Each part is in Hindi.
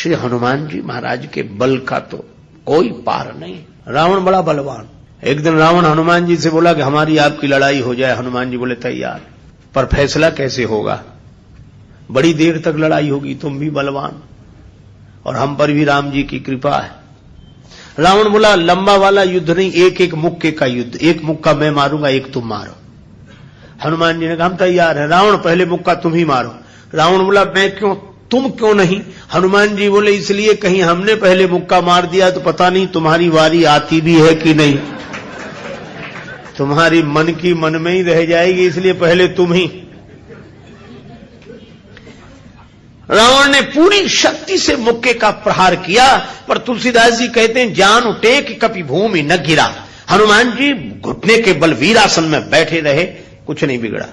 श्री हनुमान जी महाराज के बल का तो कोई पार नहीं। रावण बड़ा बलवान। एक दिन रावण हनुमान जी से बोला कि हमारी आपकी लड़ाई हो जाए। हनुमान जी बोले तैयार, पर फैसला कैसे होगा? बड़ी देर तक लड़ाई होगी, तुम भी बलवान और हम पर भी राम जी की कृपा है। रावण बोला लंबा वाला युद्ध नहीं, एक एक मुक्के का युद्ध, एक मुक्का मैं मारूंगा, एक तुम मारो। हनुमान जी ने कहा हम तैयार है। रावण पहले मुक्का तुम ही मारो। रावण बोला मैं क्यों, तुम क्यों नहीं? हनुमान जी बोले इसलिए कहीं हमने पहले मुक्का मार दिया तो पता नहीं तुम्हारी वारी आती भी है कि नहीं, तुम्हारी मन की मन में ही रह जाएगी, इसलिए पहले तुम ही। रावण ने पूरी शक्ति से मुक्के का प्रहार किया, पर तुलसीदास जी कहते हैं जान टेक कपि भूमि न गिरा। हनुमान जी घुटने के बल वीरासन में बैठे रहे, कुछ नहीं बिगड़ा।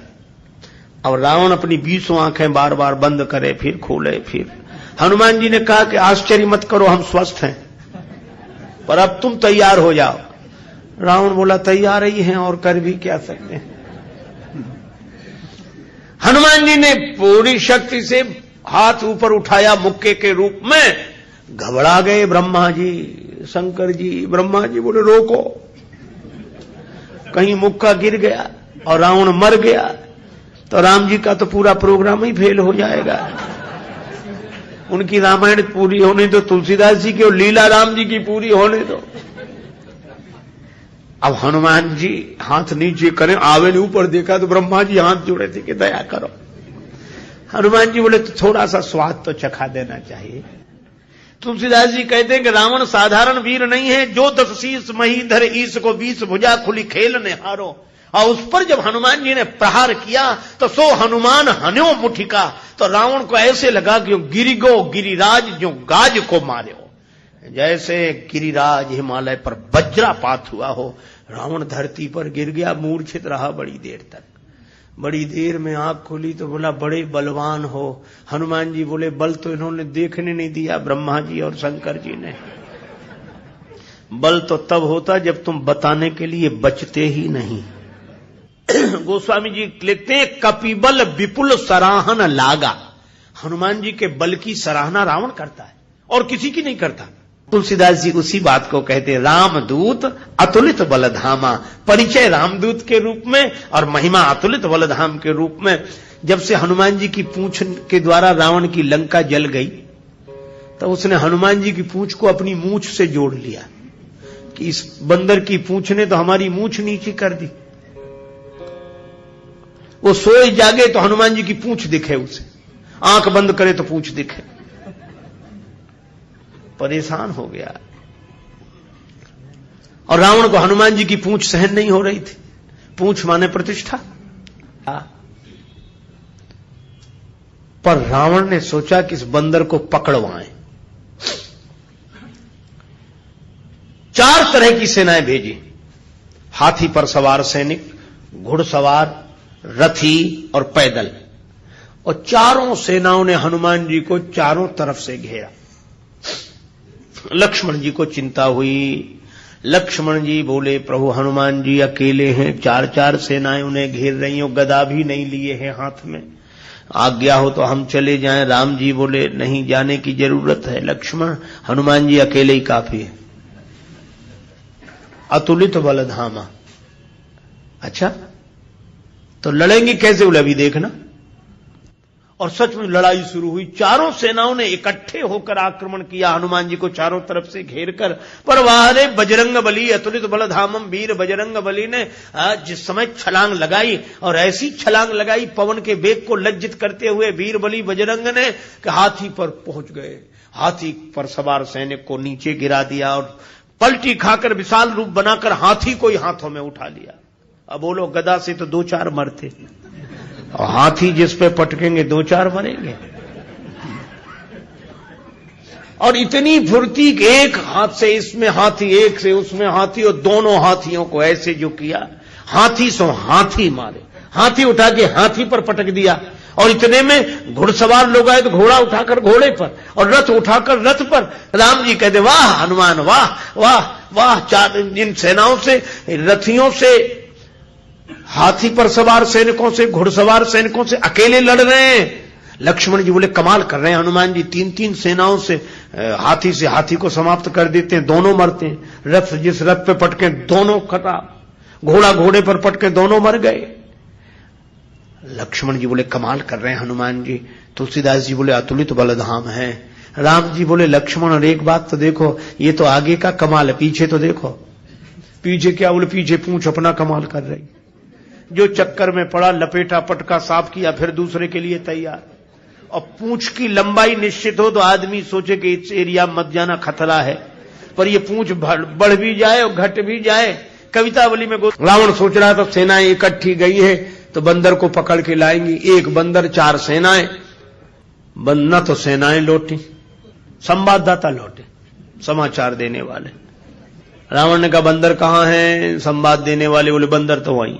और रावण अपनी 20 आंखें बार बार बंद करे, फिर खोले, फिर हनुमान जी ने कहा कि आश्चर्य मत करो, हम स्वस्थ हैं, पर अब तुम तैयार हो जाओ। रावण बोला तैयार ही हैं और कर भी क्या सकते हैं। हनुमान जी ने पूरी शक्ति से हाथ ऊपर उठाया मुक्के के रूप में। घबरा गए ब्रह्मा जी, शंकर जी। ब्रह्मा जी बोले रोको, कहीं मुक्का गिर गया और रावण मर गया तो राम जी का तो पूरा प्रोग्राम ही फेल हो जाएगा। उनकी रामायण पूरी होने दो, तुलसीदास जी की और लीला राम जी की पूरी होने दो। अब हनुमान जी हाथ नीचे करें, आवे ने ऊपर देखा तो ब्रह्मा जी हाथ जोड़े थे कि दया करो। हनुमान जी बोले तो थोड़ा सा स्वाद तो चखा देना चाहिए। तुलसीदास जी कहते हैं कि रावण साधारण वीर नहीं है, जो 10 शीश महीधर ईश को 20 भुजा खुली खेल ने हारो। और उस पर जब हनुमान जी ने प्रहार किया तो सो हनुमान हन्यो मुठिका, तो रावण को ऐसे लगा कि गिरिगो गिरिराज जो गाज को मारे हो, जैसे गिरिराज हिमालय पर वज्रापात हुआ हो। रावण धरती पर गिर गया, मूर्छित रहा बड़ी देर तक। बड़ी देर में आंख खोली तो बोला बड़े बलवान हो। हनुमान जी बोले बल तो इन्होंने देखने नहीं दिया, ब्रह्मा जी और शंकर जी ने। बल तो तब होता जब तुम बताने के लिए बचते ही नहीं। गोस्वामी जी लिखते हैं कपिबल विपुल सराहन लागा। हनुमान जी के बल की सराहना रावण करता है और किसी की नहीं करता। तुलसीदास जी उसी बात को कहते रामदूत अतुलित बलधामा। परिचय रामदूत के रूप में और महिमा अतुलित बलधाम के रूप में। जब से हनुमान जी की पूंछ के द्वारा रावण की लंका जल गई तो उसने हनुमान जी की पूंछ को अपनी मूंछ से जोड़ लिया कि इस बंदर की पूंछ ने तो हमारी मूंछ नीची कर दी। वो सोए जागे तो हनुमान जी की पूंछ दिखे उसे, आंख बंद करे तो पूंछ दिखे। परेशान हो गया। और रावण को हनुमान जी की पूंछ सहन नहीं हो रही थी। पूंछ माने प्रतिष्ठा। पर रावण ने सोचा कि इस बंदर को पकड़वाएं। 4 तरह की सेनाएं भेजी। हाथी पर सवार सैनिक, घुड़सवार, रथी और पैदल। और चारों सेनाओं ने हनुमान जी को चारों तरफ से घेरा। लक्ष्मण जी को चिंता हुई। लक्ष्मण जी बोले प्रभु हनुमान जी अकेले हैं, 4 सेनाएं उन्हें घेर रही हो, गदा भी नहीं लिए हैं हाथ में, आज्ञा हो तो हम चले जाएं। राम जी बोले नहीं, जाने की जरूरत है लक्ष्मण, हनुमान जी अकेले ही काफी है। अतुलित बलधामा। अच्छा तो लड़ेंगे कैसे? बोले अभी देखना। और सच में लड़ाई शुरू हुई। चारों सेनाओं ने इकट्ठे होकर आक्रमण किया हनुमान जी को चारों तरफ से घेरकर। पर वारे बजरंग बली अतुलित बलधामम, वीर बजरंग बली ने जिस समय छलांग लगाई और ऐसी छलांग लगाई पवन के वेग को लज्जित करते हुए वीर बली बजरंग ने कि हाथी पर पहुंच गए। हाथी पर सवार सैनिक को नीचे गिरा दिया और पलटी खाकर विशाल रूप बनाकर हाथी को ही हाथों में उठा लिया। अब बोलो गदा से तो 2-4 मरते और हाथी जिस पे पटकेंगे 2-4 मरेंगे। और इतनी फुर्ती कि एक हाथ से इसमें हाथी, एक से उसमें हाथी, और दोनों हाथियों को ऐसे जो किया, हाथी सो हाथी मारे। हाथी उठा के हाथी पर पटक दिया। और इतने में घुड़सवार लोग आए तो घोड़ा उठाकर घोड़े पर और रथ उठाकर रथ पर। राम जी कहते वाह हनुमान वाह वाह वाह। 4 इन सेनाओं से, रथियों से, हाथी पर सवार सैनिकों से, घुड़सवार सैनिकों से अकेले लड़ रहे हैं। लक्ष्मण जी बोले कमाल कर रहे हैं हनुमान जी, 3-3 सेनाओं से हाथी को समाप्त कर देते हैं, दोनों मरते हैं। रथ जिस रथ पे पटके दोनों खराब, घोड़ा घोड़े पर पटके दोनों मर गए। लक्ष्मण जी बोले कमाल कर रहे हैं हनुमान जी। तुलसीदास जी बोले अतुलित बलधाम है। राम जी बोले लक्ष्मण और एक बात तो देखो, ये तो आगे का कमाल है, पीछे तो देखो। पीछे क्या? बोले पीछे पूंछ अपना कमाल कर रही। जो चक्कर में पड़ा, लपेटा, पटका, साफ किया, फिर दूसरे के लिए तैयार। और पूंछ की लंबाई निश्चित हो तो आदमी सोचे कि इस एरिया मत जाना, खतरा है, पर ये पूंछ बढ़ भी जाए और घट भी जाए। कवितावली में रावण सोच रहा था सेनाएं इकट्ठी गई है तो बंदर को पकड़ के लाएंगी। एक बंदर 4 सेनाएं, न तो सेनाएं लौटी, संवाददाता लौटे, समाचार देने वाले। रावण ने कहा बंदर कहां है? संवाद देने वाले बोले बंदर तो वहीं।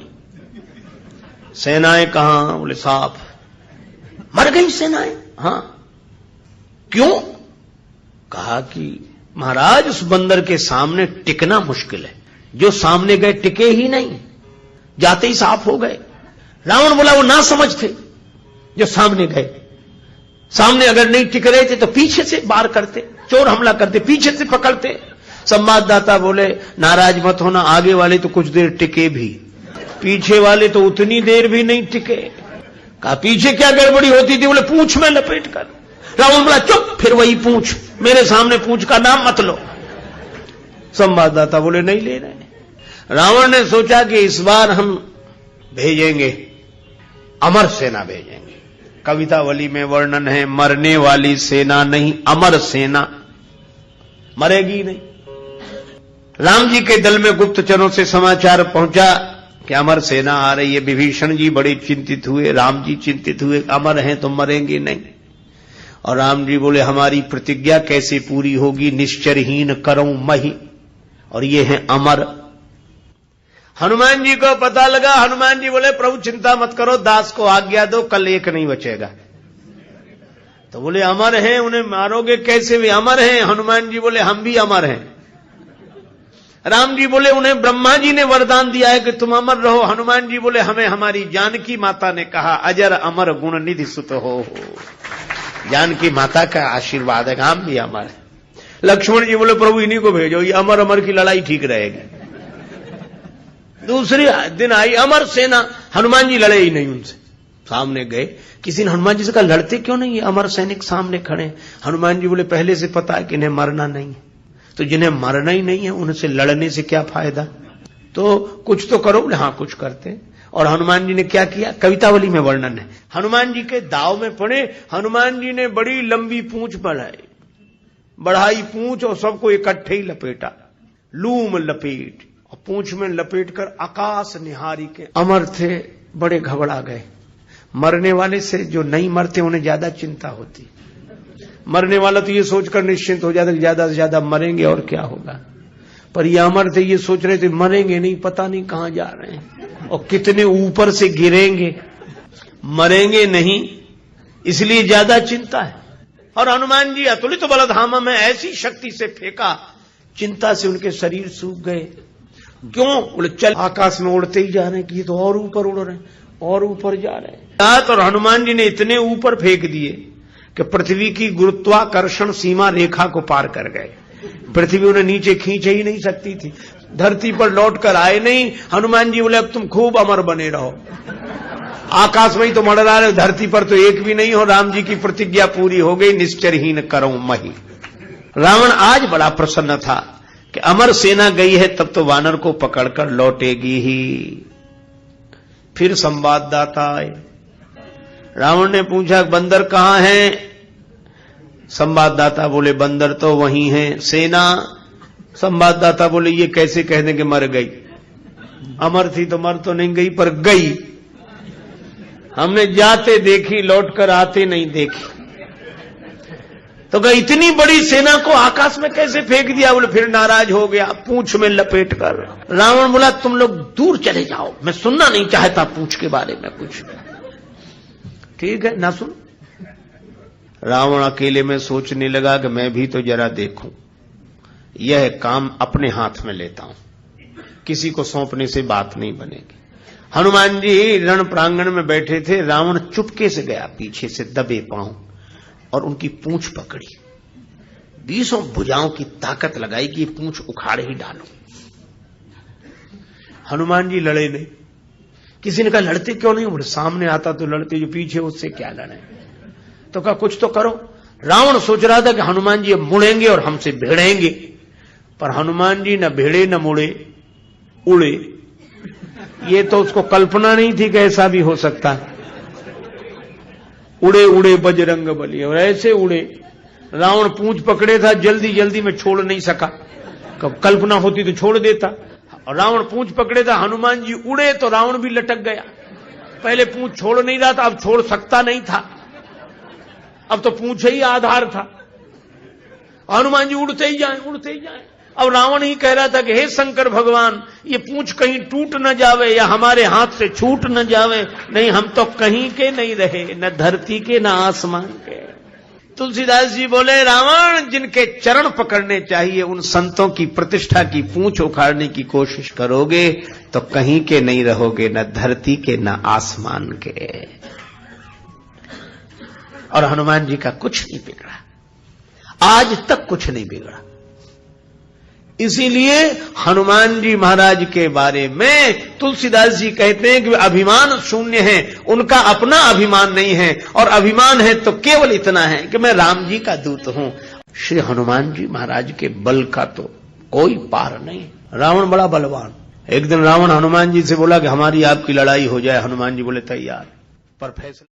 सेनाएं कहां? बोले साफ मर गई सेनाएं। हां, क्यों? कहा कि महाराज उस बंदर के सामने टिकना मुश्किल है, जो सामने गए टिके ही नहीं, जाते ही साफ हो गए। रावण बोला वो ना समझ थे जो सामने गए, सामने अगर नहीं टिक रहे थे तो पीछे से वार करते, चोर हमला करते, पीछे से पकड़ते। संवाददाता बोले नाराज मत होना, आगे वाले तो कुछ देर टिके भी, पीछे वाले तो उतनी देर भी नहीं टिके। कहा पीछे क्या गड़बड़ी होती थी? बोले पूंछ में लपेट कर। रावण बोला चुप, फिर वही पूंछ, मेरे सामने पूंछ का नाम मत लो। संवाददाता बोले नहीं ले रहे। रावण ने सोचा कि इस बार हम भेजेंगे, अमर सेना भेजेंगे। कवितावली में वर्णन है मरने वाली सेना नहीं, अमर सेना, मरेगी नहीं। राम जी के दल में गुप्तचरों से समाचार पहुंचा कि अमर सेना आ रही है। विभीषण जी बड़े चिंतित हुए, राम जी चिंतित हुए, अमर हैं तो मरेंगे नहीं। और राम जी बोले हमारी प्रतिज्ञा कैसे पूरी होगी? निश्चरहीन करऊं मही, और ये है अमर। हनुमान जी को पता लगा। हनुमान जी बोले प्रभु चिंता मत करो, दास को आज्ञा दो, कल एक नहीं बचेगा। तो बोले अमर हैं, उन्हें मारोगे कैसे? वे अमर हैं। हनुमान जी बोले हम भी अमर हैं। राम जी बोले उन्हें ब्रह्मा जी ने वरदान दिया है कि तुम अमर रहो। हनुमान जी बोले हमें हमारी जानकी माता ने कहा अजर अमर गुण निधि सुत हो। जानकी माता का आशीर्वाद है, हम भी अमर है। लक्ष्मण जी बोले प्रभु इन्हीं को भेजो, ये अमर अमर की लड़ाई ठीक रहेगी। दूसरे दिन आई अमर सेना, हनुमान जी लड़े ही नहीं उनसे। सामने गए, किसी ने हनुमान जी से कहा लड़ते क्यों नहीं, अमर सैनिक सामने खड़े। हनुमान जी बोले पहले से पता है कि इन्हें मरना नहीं है, तो जिन्हें मरना ही नहीं है उनसे लड़ने से क्या फायदा, तो कुछ तो करो। बोले हाँ कुछ करते हैं। और हनुमान जी ने क्या किया? कवितावली में वर्णन है। हनुमान जी के दाव में पड़े, हनुमान जी ने बड़ी लंबी पूंछ बढ़ाई पूंछ और सबको इकट्ठे ही लपेटा, लूम लपेट, और पूंछ में लपेट कर आकाश निहारी के अमर थे, बड़े घबरा गए। मरने वाले से जो नहीं मरते उन्हें ज्यादा चिंता होती, मरने वाला तो ये सोचकर निश्चिंत हो जाता कि ज्यादा से ज्यादा मरेंगे और क्या होगा, पर ये अमर थे, ये सोच रहे थे मरेंगे नहीं, पता नहीं कहां जा रहे हैं और कितने ऊपर से गिरेंगे, मरेंगे नहीं, इसलिए ज्यादा चिंता है। और हनुमान जी अतुलित बलधामा में ऐसी शक्ति से फेंका, चिंता से उनके शरीर सूख गए। क्यों? बोले चल आकाश में उड़ते ही जा रहे हैं कि ये तो और ऊपर उड़ रहे हैं और ऊपर जा रहे हैं। और हनुमान जी ने इतने ऊपर फेंक दिए कि पृथ्वी की गुरुत्वाकर्षण सीमा रेखा को पार कर गए। पृथ्वी उन्हें नीचे खींच ही नहीं सकती थी, धरती पर लौट कर आए नहीं। हनुमान जी बोले अब तुम खूब अमर बने रहो, आकाश में ही तो मंडरा रहे, धरती पर तो एक भी नहीं हो। राम जी की प्रतिज्ञा पूरी हो गई, निश्चरहीन करऊं मही। रावण आज बड़ा प्रसन्न था कि अमर सेना गई है, तब तो वानर को पकड़कर लौटेगी ही। फिर संवाददाता आए, रावण ने पूछा बंदर कहां है? संवाददाता बोले बंदर तो वहीं है। सेना? संवाददाता बोले ये कैसे कह दें कि मर गई, अमर थी तो मर तो नहीं गई पर गई, हमने जाते देखी लौटकर आते नहीं देखी। तो कहा इतनी बड़ी सेना को आकाश में कैसे फेंक दिया? बोले फिर नाराज हो गया, पूंछ में लपेट कर। रावण बोला तुम लोग दूर चले जाओ, मैं सुनना नहीं चाहता पूंछ के बारे में कुछ। ठीक है ना सुन। रावण अकेले में सोचने लगा कि मैं भी तो जरा देखूं, यह काम अपने हाथ में लेता हूं, किसी को सौंपने से बात नहीं बनेगी। हनुमान जी रण प्रांगण में बैठे थे, रावण चुपके से गया पीछे से दबे पांव और उनकी पूंछ पकड़ी, 20 भुजाओं की ताकत लगाई कि पूंछ उखाड़ ही डालो। हनुमान जी लड़े नहीं। किसी ने कहा लड़ते क्यों नहीं? बोले सामने आता तो लड़ते, जो पीछे उससे क्या लड़े। तो कहा कुछ तो करो। रावण सोच रहा था कि हनुमान जी अब मुड़ेंगे और हमसे भिड़ेंगे, पर हनुमान जी न भिड़े न मुड़े, उड़े। ये तो उसको कल्पना नहीं थी कि ऐसा भी हो सकता है। उड़े उड़े बजरंग बली, और ऐसे उड़े। रावण पूंछ पकड़े था, जल्दी जल्दी में छोड़ नहीं सका। कल्पना होती तो छोड़ देता। रावण पूंछ पकड़े था, हनुमान जी उड़े तो रावण भी लटक गया। पहले पूंछ छोड़ नहीं रहा था, अब छोड़ सकता नहीं था, अब तो पूंछ ही आधार था। हनुमान जी उड़ते ही जाए, उड़ते ही जाए। अब रावण ही कह रहा था कि हे शंकर भगवान, ये पूंछ कहीं टूट न जावे या हमारे हाथ से छूट न जावे, नहीं हम तो कहीं के नहीं रहे, न धरती के न आसमान के। तुलसीदास जी बोले रावण, जिनके चरण पकड़ने चाहिए उन संतों की प्रतिष्ठा की पूंछ उखाड़ने की कोशिश करोगे तो कहीं के नहीं रहोगे, न धरती के न आसमान के। और हनुमान जी का कुछ नहीं बिगड़ा, आज तक कुछ नहीं बिगड़ा। इसीलिए हनुमान जी महाराज के बारे में तुलसीदास जी कहते हैं कि अभिमान शून्य है, उनका अपना अभिमान नहीं है, और अभिमान है तो केवल इतना है कि मैं राम जी का दूत हूं। श्री हनुमान जी महाराज के बल का तो कोई पार नहीं। रावण बड़ा बलवान। एक दिन रावण हनुमान जी से बोला कि हमारी आपकी लड़ाई हो जाए। हनुमान जी बोले तैयार, पर फैसला